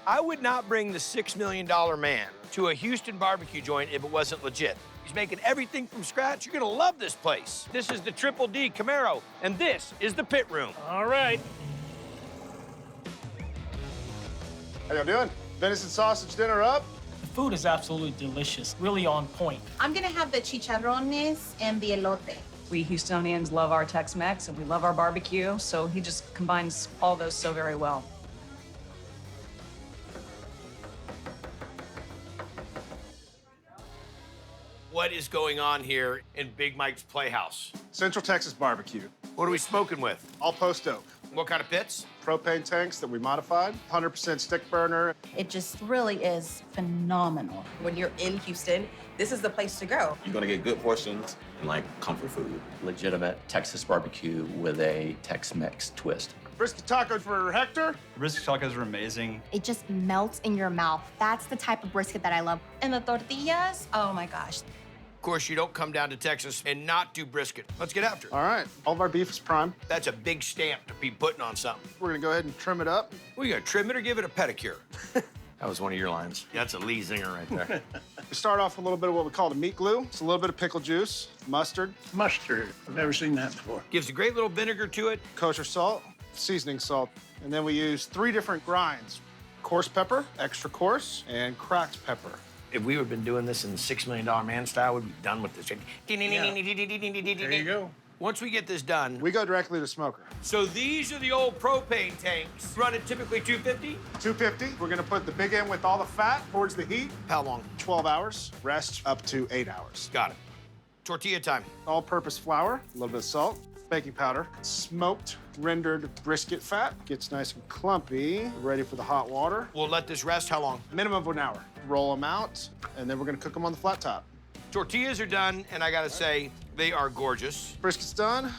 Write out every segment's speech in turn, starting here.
I would not bring the $6 million man to a Houston barbecue joint if it wasn't legit. He's making everything from scratch. You're gonna love this place. This is the Triple D Camaro, and this is the pit room. All right. How y'all doing? Venison sausage dinner up? The food is absolutely delicious, really on point. I'm gonna have the chicharrones and the elote. We Houstonians love our Tex-Mex and we love our barbecue, so he just combines all those so very well. What is going on here in Big Mike's Playhouse? Central Texas barbecue. What are we smoking with? All post oak. What kind of pits? Propane tanks that we modified. 100% stick burner. It just really is phenomenal. When you're in Houston, this is the place to go. You're gonna get good portions and like comfort food. Legitimate Texas barbecue with a Tex-Mex twist. Brisket tacos for Hector. Brisket tacos are amazing. It just melts in your mouth. That's the type of brisket that I love. And the tortillas, oh my gosh. Of course, you don't come down to Texas and not do brisket. Let's get after it. All right, all of our beef is prime. That's a big stamp to be putting on something. We're gonna go ahead and trim it up. Well, you gonna trim it or give it a pedicure? That was one of your lines. That's a Lee Zinger right there. We start off with a little bit of what we call the meat glue. It's a little bit of pickle juice, mustard, Mustard. I've never seen that before. Gives a great little vinegar to it. kosher salt, seasoning salt, and then we use 3 different grinds. Coarse pepper, extra coarse, and cracked pepper. If we would have been doing this in the $6 Million Man style, we'd be done with this. There you go. Once we get this done, We go directly to smoker. so these are the old propane tanks. Running typically 250. 250, we're gonna put the big end with all the fat towards the heat. How long? 12 hours, rest up to 8 hours. Got it. Tortilla time. All-purpose flour, a little bit of salt, baking powder, smoked rendered brisket fat. Gets nice and clumpy, ready for the hot water. We'll let this rest how long? Minimum of an hour. Roll them out, and then we're gonna cook them on the flat top. Tortillas are done, and I gotta say, they are gorgeous. Brisket's done.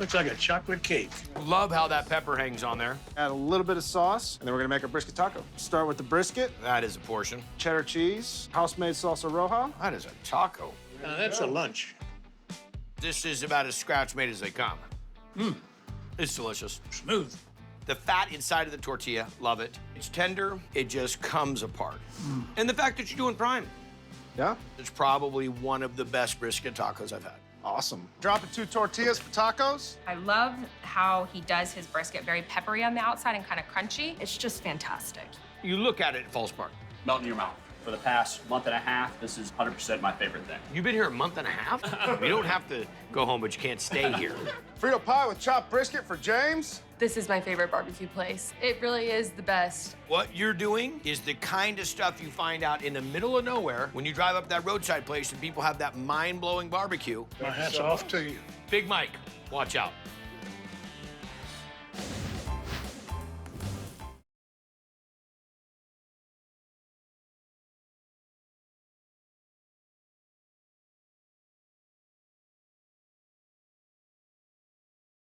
Looks like a chocolate cake. Love how that pepper hangs on there. Add a little bit of sauce, and then we're gonna make our brisket taco. Start with the brisket, That is a portion. cheddar cheese, house-made salsa roja. That is a taco. Now, that's a lunch. This is about as scratch made as they come. It's delicious. Smooth. The fat inside of the tortilla, love it. It's tender, it just comes apart. And the fact that you're doing prime, Yeah, it's probably one of the best brisket tacos I've had. awesome. Dropping 2 tortillas for tacos. I love how he does his brisket very peppery on the outside and kind of crunchy. It's just fantastic. You look at it, it falls apart. Melt in your mouth. For the past month and a half, this is 100% my favorite thing. You've been here a month and a half? You don't have to go home, but you can't stay here. Frito pie with chopped brisket for James. This is my favorite barbecue place. It really is the best. What you're doing is the kind of stuff you find out in the middle of nowhere when you drive up that roadside place and people have that mind-blowing barbecue. My hat's off to you. Big Mike, watch out.